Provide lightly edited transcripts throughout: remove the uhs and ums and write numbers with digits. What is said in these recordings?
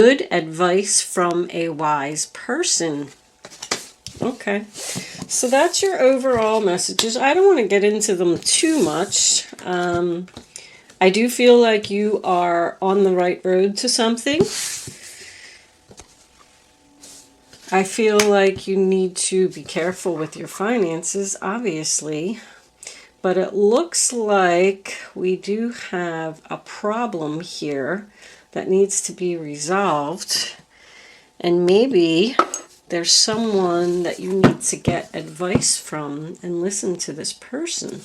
Good advice from a wise person. Okay, so that's your overall messages. I don't want to get into them too much. I do feel like you are on the right road to something. I feel like you need to be careful with your finances, obviously. But it looks like we do have a problem here that needs to be resolved. And maybe there's someone that you need to get advice from and listen to this person.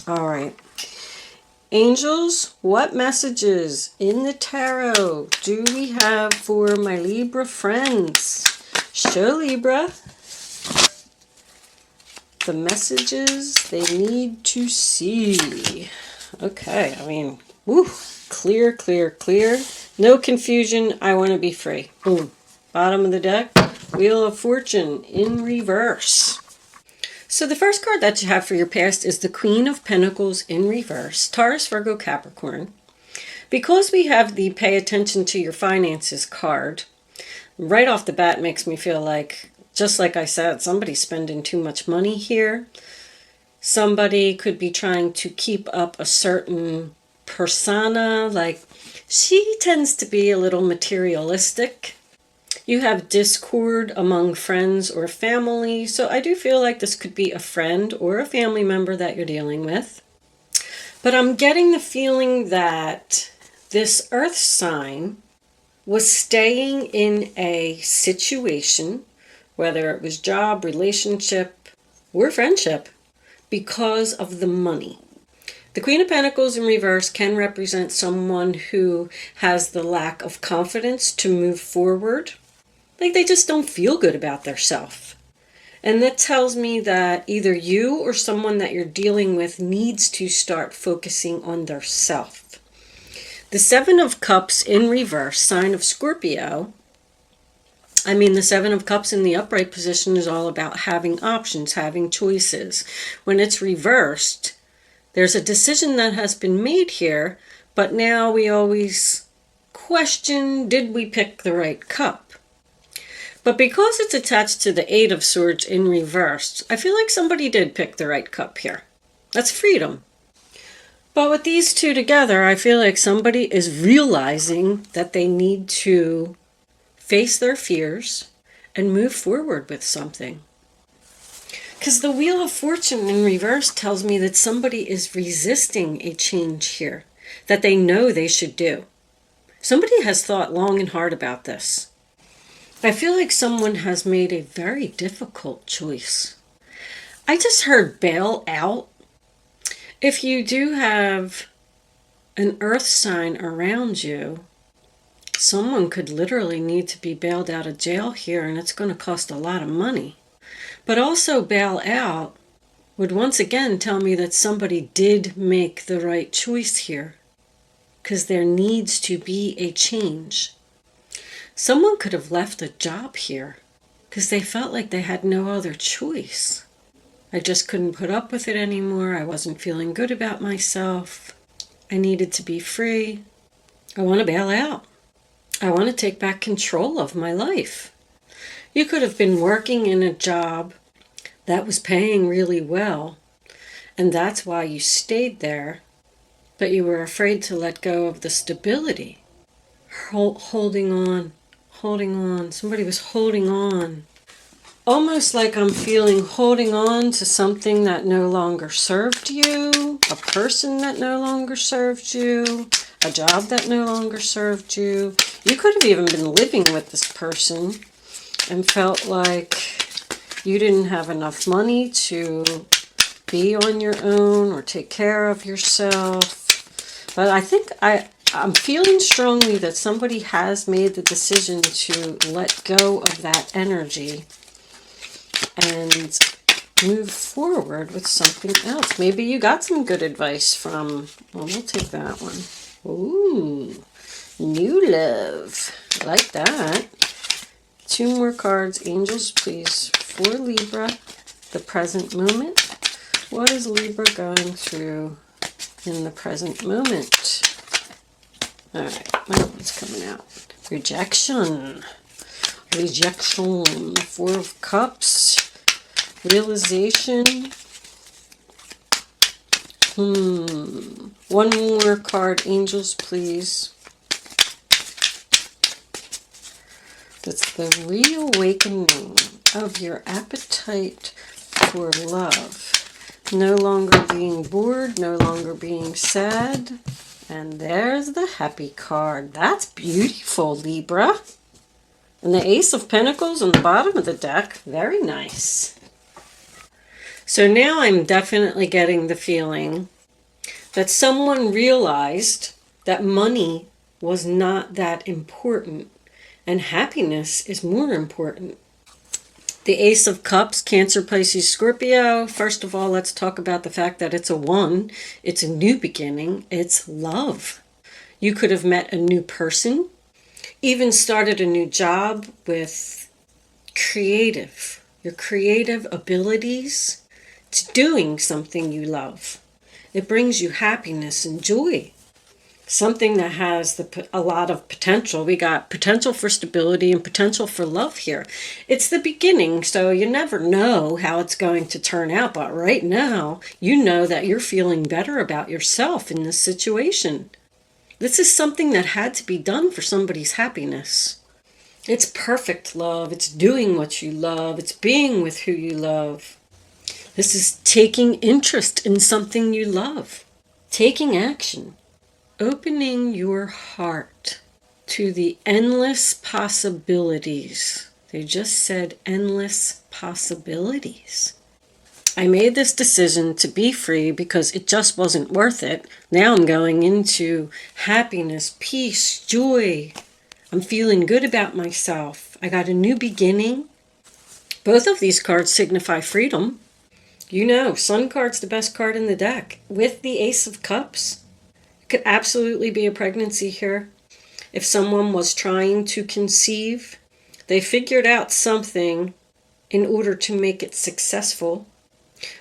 All right. Angels, what messages in the tarot do we have for my Libra friends? Show Libra the messages they need to see. Okay, I mean, woo, clear, clear, clear. No confusion. I want to be free. Boom. Bottom of the deck, Wheel of Fortune in reverse. So the first card that you have for your past is the Queen of Pentacles in reverse, Taurus, Virgo, Capricorn. Because we have the Pay Attention to Your Finances card, right off the bat makes me feel like, just like I said, somebody's spending too much money here. Somebody could be trying to keep up a certain persona, like she tends to be a little materialistic. You have discord among friends or family, so I do feel like this could be a friend or a family member that you're dealing with. But I'm getting the feeling that this earth sign was staying in a situation, whether it was job, relationship, or friendship, because of the money. The Queen of Pentacles in reverse can represent someone who has the lack of confidence to move forward. Like they just don't feel good about themselves. And that tells me that either you or someone that you're dealing with needs to start focusing on their self. The Seven of Cups in reverse, sign of Scorpio. I mean, the Seven of Cups in the upright position is all about having options, having choices. When it's reversed, there's a decision that has been made here, but now we always question, did we pick the right cup? But because it's attached to the Eight of Swords in reverse, I feel like somebody did pick the right cup here. That's freedom. But with these two together, I feel like somebody is realizing that they need to face their fears and move forward with something. Because the Wheel of Fortune in reverse tells me that somebody is resisting a change here that they know they should do. Somebody has thought long and hard about this. I feel like someone has made a very difficult choice. I just heard bail out. If you do have an earth sign around you, someone could literally need to be bailed out of jail here, and it's going to cost a lot of money. But also bail out would once again tell me that somebody did make the right choice here, because there needs to be a change. Someone could have left a job here because they felt like they had no other choice. I just couldn't put up with it anymore. I wasn't feeling good about myself. I needed to be free. I want to bail out. I want to take back control of my life. You could have been working in a job that was paying really well, and that's why you stayed there, but you were afraid to let go of the stability. Holding on. Somebody was holding on. Almost like I'm feeling holding on to something that no longer served you, a person that no longer served you, a job that no longer served you. You could have even been living with this person and felt like you didn't have enough money to be on your own or take care of yourself. But I think I'm feeling strongly that somebody has made the decision to let go of that energy and move forward with something else. Maybe you got some good advice from, well, we'll take that one. Ooh, new love. I like that. Two more cards. Angels, please, for Libra, the present moment. What is Libra going through in the present moment? All right, well, what's coming out? Rejection. Rejection. Four of Cups. Realization. One more card, angels, please. That's the reawakening of your appetite for love. No longer being bored, no longer being sad. And there's the happy card. That's beautiful, Libra. And the Ace of Pentacles on the bottom of the deck. Very nice. So now I'm definitely getting the feeling that someone realized that money was not that important and happiness is more important. The Ace of Cups, Cancer, Pisces, Scorpio. First of all, let's talk about the fact that it's a 1. It's a new beginning. It's love. You could have met a new person, even started a new job with your creative abilities. It's doing something you love. It brings you happiness and joy. Something that has a lot of potential. We got potential for stability and potential for love here. It's the beginning, so you never know how it's going to turn out. But right now, you know that you're feeling better about yourself in this situation. This is something that had to be done for somebody's happiness. It's perfect love. It's doing what you love. It's being with who you love. This is taking interest in something you love. Taking action. Opening your heart to the endless possibilities. They just said endless possibilities. I made this decision to be free because it just wasn't worth it. Now I'm going into happiness, peace, joy. I'm feeling good about myself. I got a new beginning. Both of these cards signify freedom. You know, Sun card's the best card in the deck. With the Ace of Cups. Could absolutely be a pregnancy here. If someone was trying to conceive, they figured out something in order to make it successful.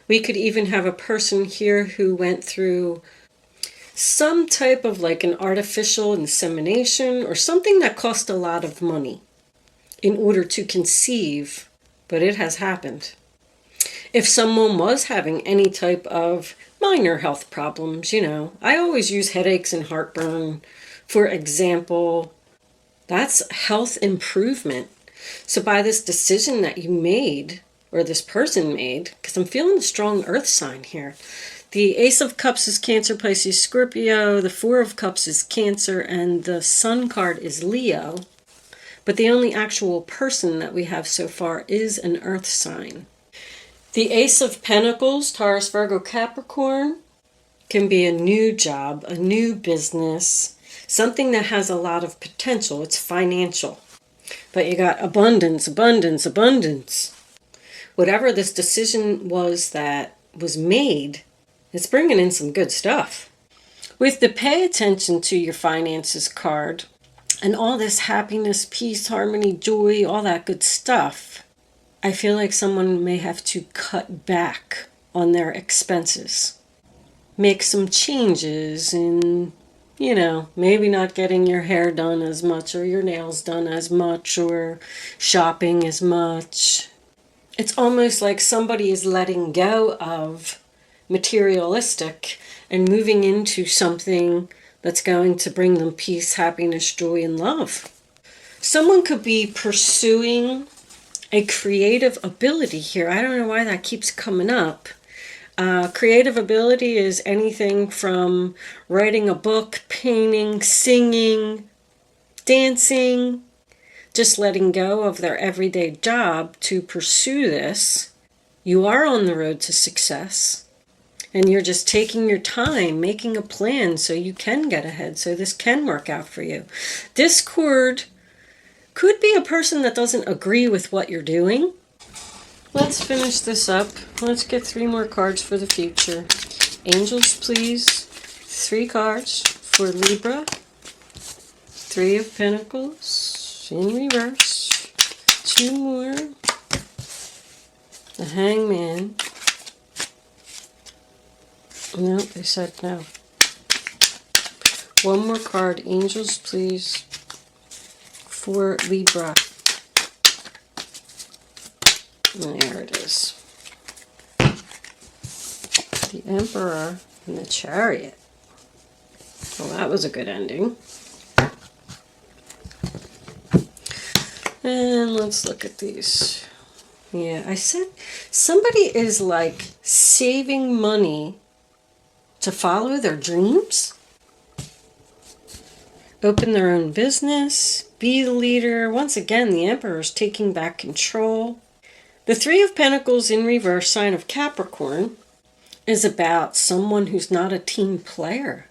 We could even have a person here who went through some type of like an artificial insemination or something that cost a lot of money in order to conceive, but it has happened. If someone was having any type of minor health problems, you know, I always use headaches and heartburn, for example. That's health improvement. So by this decision that you made, or this person made, because I'm feeling a strong earth sign here. The Ace of Cups is Cancer, Pisces, Scorpio. The Four of Cups is Cancer, and the Sun card is Leo. But the only actual person that we have so far is an earth sign. The Ace of Pentacles, Taurus, Virgo, Capricorn, can be a new job, a new business, something that has a lot of potential. It's financial. But you got abundance, abundance, abundance. Whatever this decision was that was made, it's bringing in some good stuff. With the pay attention to your finances card and all this happiness, peace, harmony, joy, all that good stuff, I feel like someone may have to cut back on their expenses. Make some changes in, you know, maybe not getting your hair done as much or your nails done as much or shopping as much. It's almost like somebody is letting go of materialistic and moving into something that's going to bring them peace, happiness, joy, and love. Someone could be pursuing a creative ability here. I don't know why that keeps coming up. Creative ability is anything from writing a book, painting, singing, dancing, just letting go of their everyday job to pursue this. You are on the road to success, and you're just taking your time, making a plan so you can get ahead, so this can work out for you. Discord could be a person that doesn't agree with what you're doing. Let's finish this up. Let's get 3 more cards for the future. Angels, please. 3 cards for Libra. 3 of Pentacles in reverse. 2 more. The Hangman. No, they said no. One more card, angels, please, for Libra. There it is. The Emperor and the Chariot. Well, that was a good ending. And let's look at these. Yeah, I said somebody is like saving money to follow their dreams. Open their own business. Be the leader. Once again, the Emperor is taking back control. The Three of Pentacles in reverse, sign of Capricorn, is about someone who's not a team player.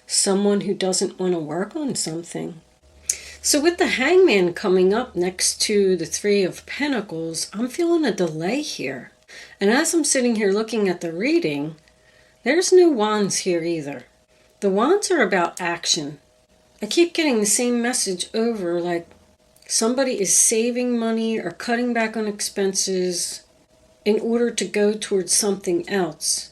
Someone who doesn't want to work on something. So with the Hangman coming up next to the Three of Pentacles, I'm feeling a delay here. And as I'm sitting here looking at the reading, there's no Wands here either. The Wands are about action. I keep getting the same message over, like somebody is saving money or cutting back on expenses in order to go towards something else.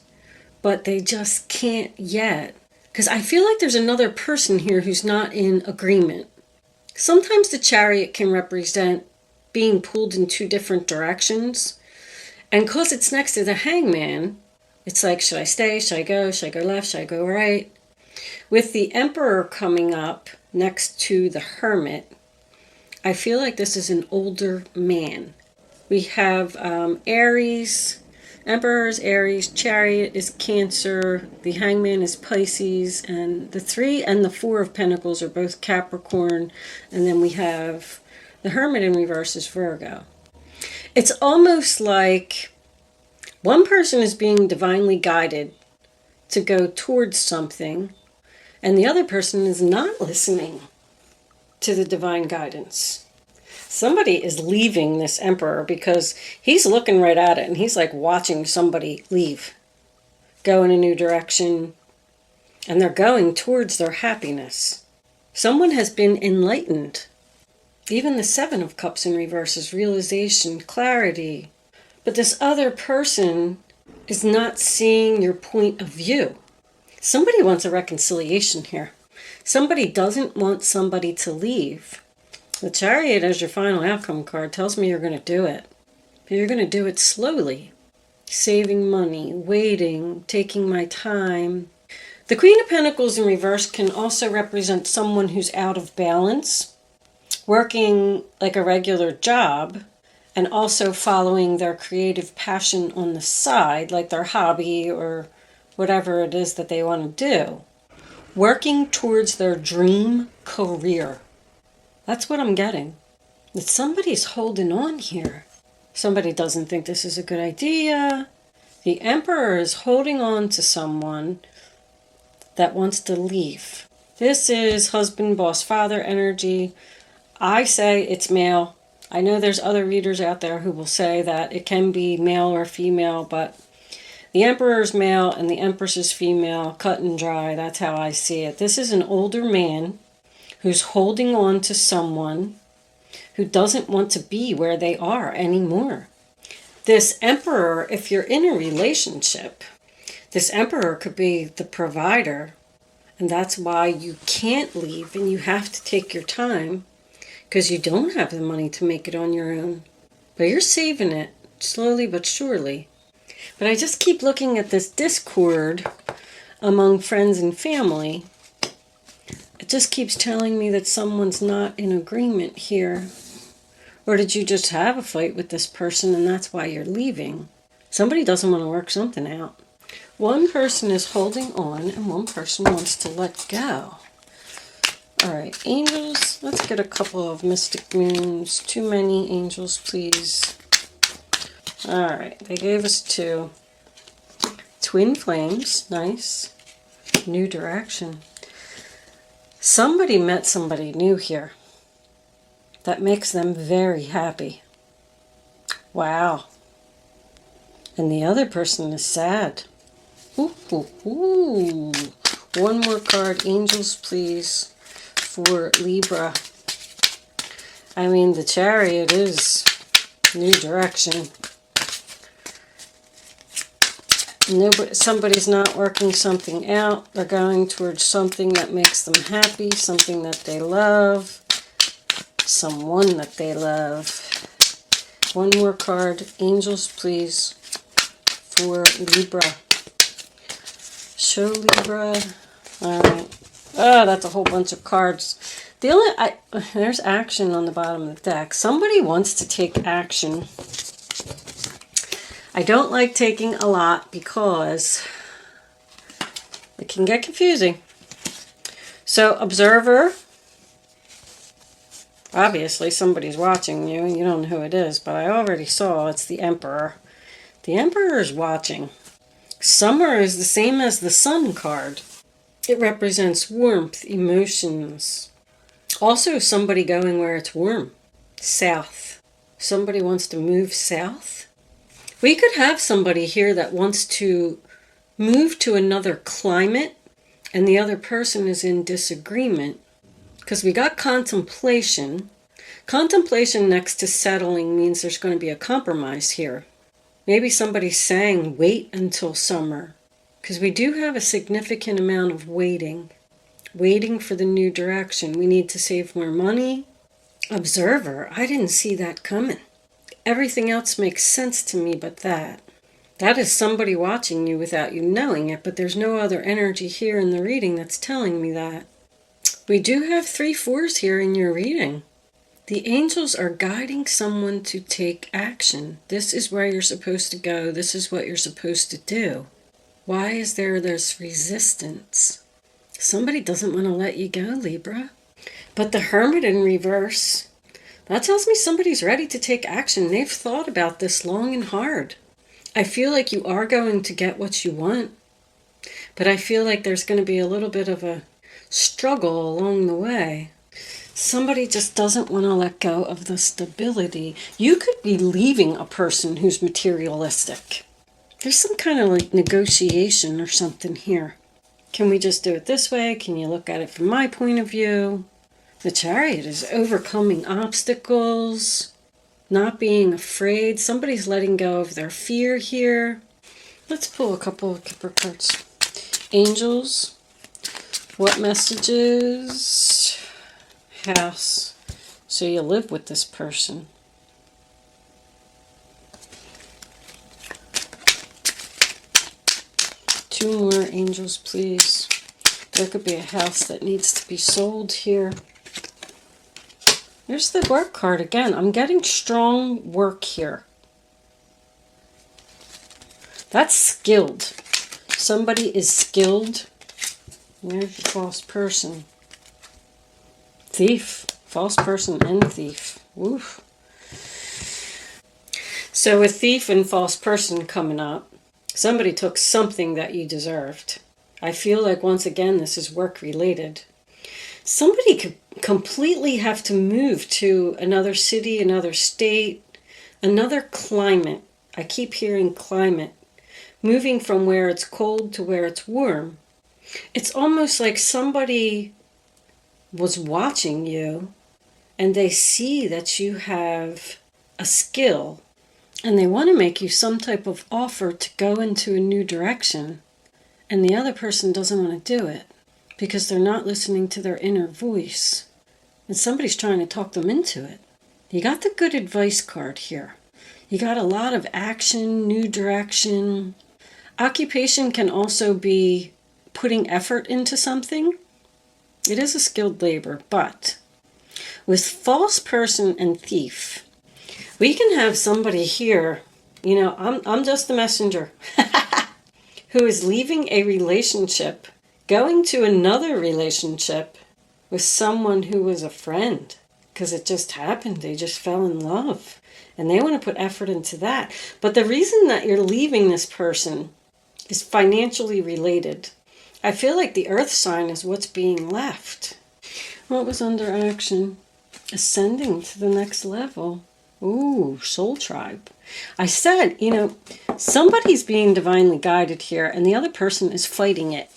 But they just can't yet. Because I feel like there's another person here who's not in agreement. Sometimes the Chariot can represent being pulled in two different directions. And because it's next to the Hangman, it's like, should I stay? Should I go? Should I go left? Should I go right? With the Emperor coming up next to the Hermit, I feel like this is an older man. We have Aries. Emperor is Aries, Chariot is Cancer, the Hangman is Pisces, and the Three and the Four of Pentacles are both Capricorn, and then we have the Hermit in reverse is Virgo. It's almost like one person is being divinely guided to go towards something, and the other person is not listening to the divine guidance. Somebody is leaving this Emperor because he's looking right at it and he's like watching somebody leave, go in a new direction, and they're going towards their happiness. Someone has been enlightened. Even the Seven of Cups in reverse is realization, clarity. But this other person is not seeing your point of view. Somebody wants a reconciliation here. Somebody doesn't want somebody to leave. The Chariot as your final outcome card tells me you're going to do it. But you're going to do it slowly. Saving money, waiting, taking my time. The Queen of Pentacles in reverse can also represent someone who's out of balance, working like a regular job, and also following their creative passion on the side, like their hobby or whatever it is that they want to do. Working towards their dream career. That's what I'm getting. That somebody's holding on here. Somebody doesn't think this is a good idea. The Emperor is holding on to someone that wants to leave. This is husband, boss, father energy. I say it's male. I know there's other readers out there who will say that it can be male or female, but the Emperor is male and the Empress is female, cut and dry. That's how I see it. This is an older man who's holding on to someone who doesn't want to be where they are anymore. This Emperor, if you're in a relationship, this Emperor could be the provider, and that's why you can't leave and you have to take your time because you don't have the money to make it on your own. But you're saving it slowly but surely. But I just keep looking at this discord among friends and family. It just keeps telling me that someone's not in agreement here. Or did you just have a fight with this person and that's why you're leaving? Somebody doesn't want to work something out. One person is holding on and one person wants to let go. All right, angels, let's get a couple of mystic moons. Too many angels, please. All right, they gave us two. Twin flames, nice. New direction. Somebody met somebody new here. That makes them very happy. Wow. And the other person is sad. Ooh, ooh, ooh. One more card, angels, please, for Libra. I mean, the Chariot is new direction. Somebody's not working something out. They're going towards something that makes them happy, something that they love, someone that they love. One more card. Angels, please, for Libra. Show Libra. All right. Oh, that's a whole bunch of cards. There's action on the bottom of the deck. Somebody wants to take action. I don't like taking a lot because it can get confusing. So, observer. Obviously, somebody's watching you. You don't know who it is, but I already saw it's the Emperor. The Emperor is watching. Summer is the same as the Sun card. It represents warmth, emotions. Also, somebody going where it's warm. South. Somebody wants to move south. We could have somebody here that wants to move to another climate, and the other person is in disagreement. Because we got contemplation. Contemplation next to settling means there's going to be a compromise here. Maybe somebody's saying, wait until summer. Because we do have a significant amount of waiting. Waiting for the new direction. We need to save more money. Observer, I didn't see that coming. Everything else makes sense to me but that. That is somebody watching you without you knowing it, but there's no other energy here in the reading that's telling me that. We do have 3 4s here in your reading. The angels are guiding someone to take action. This is where you're supposed to go. This is what you're supposed to do. Why is there this resistance? Somebody doesn't want to let you go, Libra. But the Hermit in reverse, that tells me somebody's ready to take action. They've thought about this long and hard. I feel like you are going to get what you want. But I feel like there's going to be a little bit of a struggle along the way. Somebody just doesn't want to let go of the stability. You could be leaving a person who's materialistic. There's some kind of like negotiation or something here. Can we just do it this way? Can you look at it from my point of view? The Chariot is overcoming obstacles, not being afraid. Somebody's letting go of their fear here. Let's pull a couple of Kipper cards. Angels. What messages? House. So you live with this person. Two more angels, please. There could be a house that needs to be sold here. There's the work card again. I'm getting strong work here. That's skilled. Somebody is skilled. There's your false person. Thief. False person and thief. Oof. So with thief and false person coming up, somebody took something that you deserved. I feel like once again this is work related. Somebody could completely have to move to another city, another state, another climate. I keep hearing climate. Moving from where it's cold to where it's warm. It's almost like somebody was watching you and they see that you have a skill and they want to make you some type of offer to go into a new direction, and the other person doesn't want to do it because they're not listening to their inner voice, and somebody's trying to talk them into it. You got the good advice card here. You got a lot of action, new direction. Occupation can also be putting effort into something. It is a skilled labor, but with false person and thief, we can have somebody here, you know, I'm just the messenger, who is leaving a relationship, going to another relationship with someone who was a friend, because it just happened. They just fell in love, and they want to put effort into that. But the reason that you're leaving this person is financially related. I feel like the earth sign is what's being left. What was under action? Ascending to the next level. Ooh, soul tribe. I said, you know, somebody's being divinely guided here and the other person is fighting it.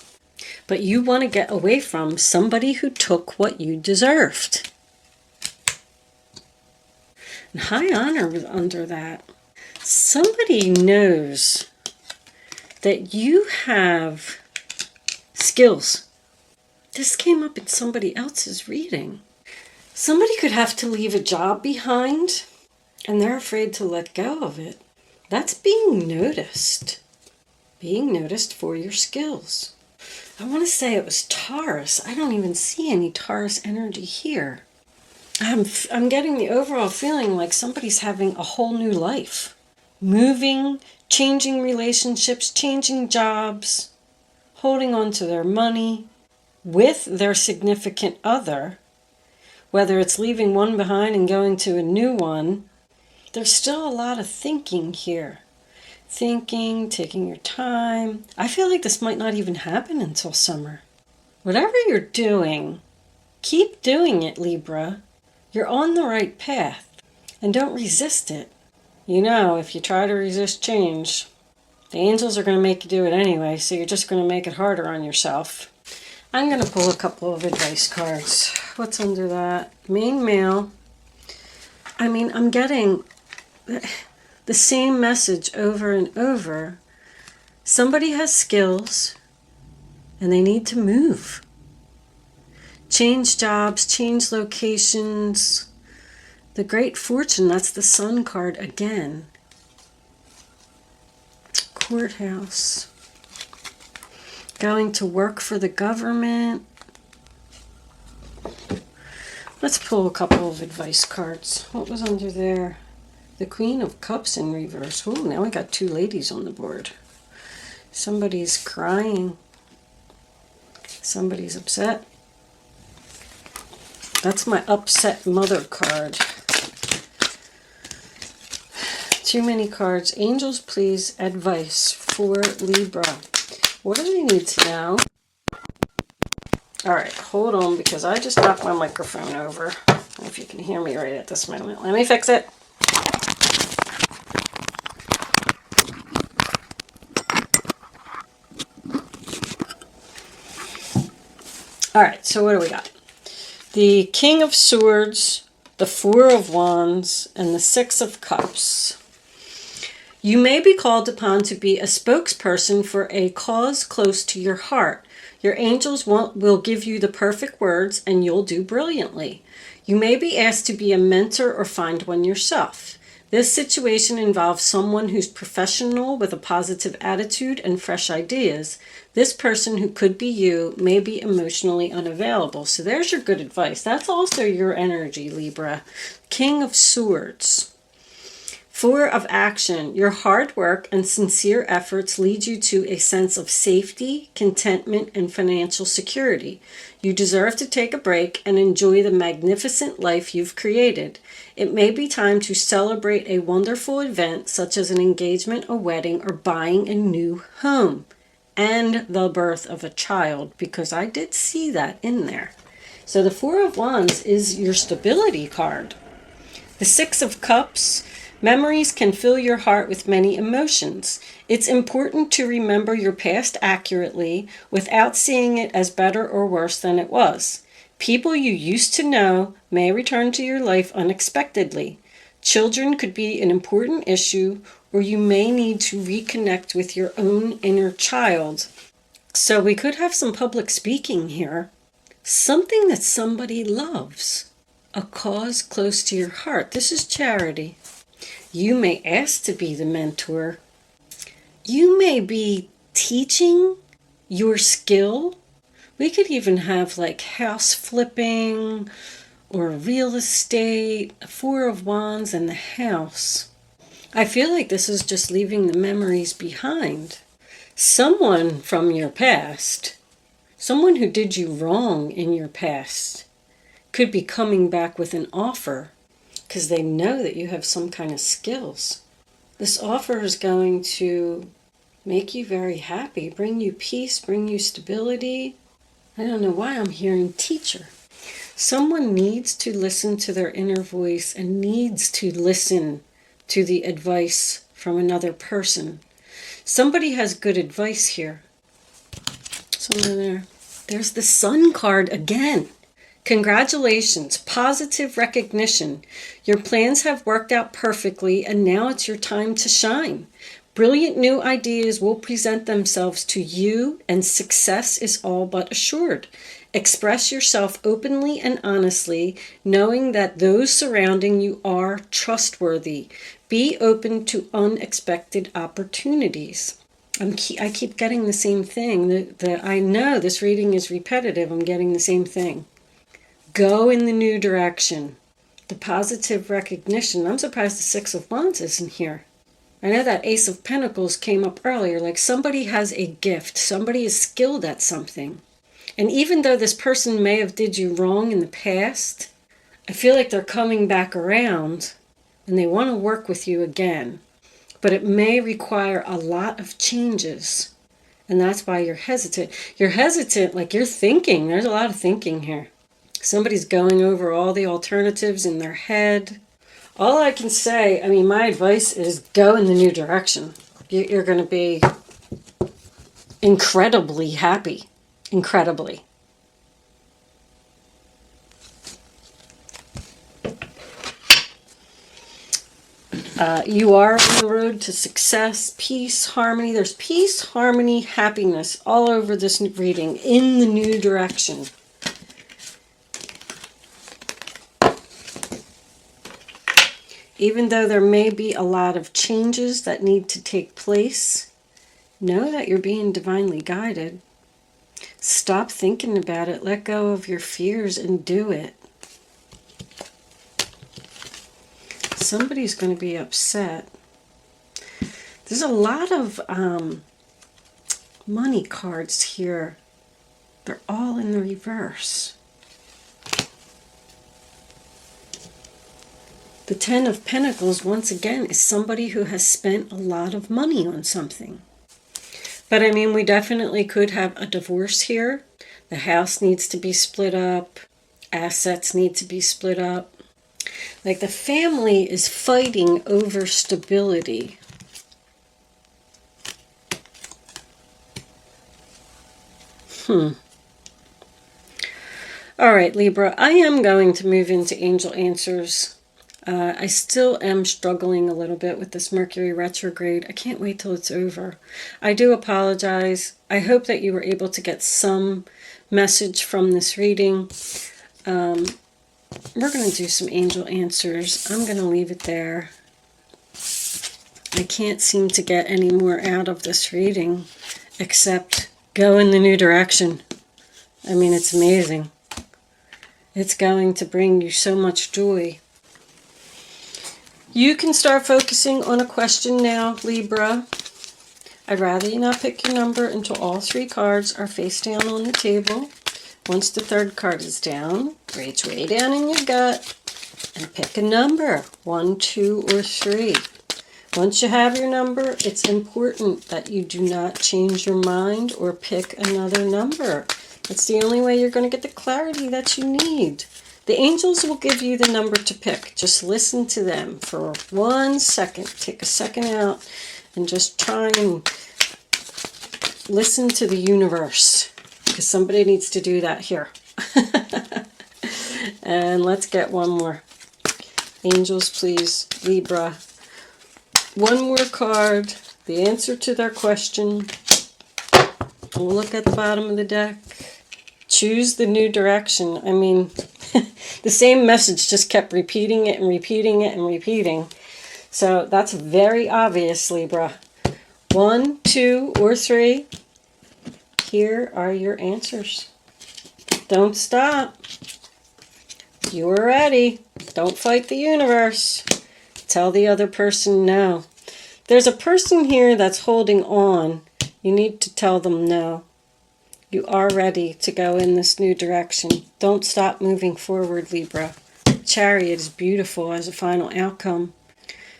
But you want to get away from somebody who took what you deserved. And high honor was under that. Somebody knows that you have skills. This came up in somebody else's reading. Somebody could have to leave a job behind and they're afraid to let go of it. That's being noticed. Being noticed for your skills. I want to say it was Taurus. I don't even see any Taurus energy here. I'm getting the overall feeling like somebody's having a whole new life. Moving, changing relationships, changing jobs, holding on to their money with their significant other. Whether it's leaving one behind and going to a new one, there's still a lot of thinking here. Thinking, taking your time. I feel like this might not even happen until summer. Whatever you're doing, keep doing it, Libra. You're on the right path. And don't resist it. You know, if you try to resist change, the angels are going to make you do it anyway, so you're just going to make it harder on yourself. I'm going to pull a couple of advice cards. What's under that? Main male. I mean, I'm getting the same message over and over. Somebody has skills and they need to move. Change jobs, change locations. The Great Fortune, that's the Sun card again. Courthouse. Going to work for the government. Let's pull a couple of advice cards. What was under there? The Queen of Cups in reverse. Oh, now we got two ladies on the board. Somebody's crying. Somebody's upset. That's my upset mother card. Too many cards. Angels, please, advice for Libra. What do they need to know? All right, hold on, because I just knocked my microphone over. I don't know if you can hear me right at this moment. Let me fix it. All right, so what do we got? The King of Swords, the Four of Wands, and the Six of Cups. You may be called upon to be a spokesperson for a cause close to your heart. Your angels will give you the perfect words and you'll do brilliantly. You may be asked to be a mentor or find one yourself. This situation involves someone who's professional with a positive attitude and fresh ideas. This person, who could be you, may be emotionally unavailable. So there's your good advice. That's also your energy, Libra. King of Swords. Four of Action. Your hard work and sincere efforts lead you to a sense of safety, contentment, and financial security. You deserve to take a break and enjoy the magnificent life you've created. It may be time to celebrate a wonderful event such as an engagement, a wedding, or buying a new home. And the birth of a child, because I did see that in there. So the Four of Wands is your stability card. The Six of Cups. Memories can fill your heart with many emotions. It's important to remember your past accurately without seeing it as better or worse than it was. People you used to know may return to your life unexpectedly. Children could be an important issue, or you may need to reconnect with your own inner child. So we could have some public speaking here. Something that somebody loves. A cause close to your heart. This is charity. You may ask to be the mentor. You may be teaching your skill. We could even have like house flipping or real estate, a Four of Wands, and the house. I feel like this is just leaving the memories behind. Someone from your past, someone who did you wrong in your past, could be coming back with an offer because they know that you have some kind of skills. This offer is going to make you very happy, bring you peace, bring you stability. I don't know why I'm hearing teacher. Someone needs to listen to their inner voice and needs to listen to the advice from another person. Somebody has good advice here. Somewhere there. There's the Sun card again. Congratulations, positive recognition. Your plans have worked out perfectly and now it's your time to shine. Brilliant new ideas will present themselves to you, and success is all but assured. Express yourself openly and honestly, knowing that those surrounding you are trustworthy. Be open to unexpected opportunities. I keep getting the same thing. I know this reading is repetitive. I'm getting the same thing. Go in the new direction. The positive recognition. I'm surprised the Six of Wands isn't here. I know that Ace of Pentacles came up earlier. Like somebody has a gift. Somebody is skilled at something. And even though this person may have did you wrong in the past, I feel like they're coming back around and they want to work with you again. But it may require a lot of changes. And that's why you're hesitant. You're hesitant, like you're thinking. There's a lot of thinking here. Somebody's going over all the alternatives in their head. All I can say, I mean, my advice is go in the new direction. You're going to be incredibly happy. Incredibly. You are on the road to success, peace, harmony. There's peace, harmony, happiness all over this reading in the new direction. Even though there may be a lot of changes that need to take place, know that you're being divinely guided. Stop thinking about it. Let go of your fears and do it. Somebody's going to be upset. There's a lot of money cards here. They're all in the reverse. The Ten of Pentacles, once again, is somebody who has spent a lot of money on something. But I mean, we definitely could have a divorce here. The house needs to be split up. Assets need to be split up. Like the family is fighting over stability. All right, Libra, I am going to move into angel answers. I still am struggling a little bit with this Mercury retrograde. I can't wait till it's over. I do apologize. I hope that you were able to get some message from this reading. We're going to do some angel answers. I'm going to leave it there. I can't seem to get any more out of this reading except go in the new direction. I mean, it's amazing. It's going to bring you so much joy. You can start focusing on a question now, Libra. I'd rather you not pick your number until all three cards are face down on the table. Once the third card is down, reach way down in your gut and pick a number, 1, 2, or 3. Once you have your number, it's important that you do not change your mind or pick another number. That's the only way you're going to get the clarity that you need. The angels will give you the number to pick. Just listen to them for 1 second. Take a second out and just try and listen to the universe, because somebody needs to do that here. And let's get one more. Angels, please. Libra. One more card. The answer to their question. We'll look at the bottom of the deck. Choose the new direction. I mean, the same message just kept repeating it and repeating it and repeating. So that's very obvious, Libra. 1, 2, or 3. Here are your answers. Don't stop. You are ready. Don't fight the universe. Tell the other person no. There's a person here that's holding on. You need to tell them no. You are ready to go in this new direction. Don't stop moving forward, Libra. Chariot is beautiful as a final outcome.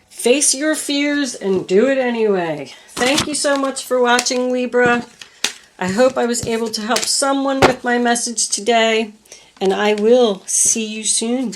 Face your fears and do it anyway. Thank you so much for watching, Libra. I hope I was able to help someone with my message today, and I will see you soon.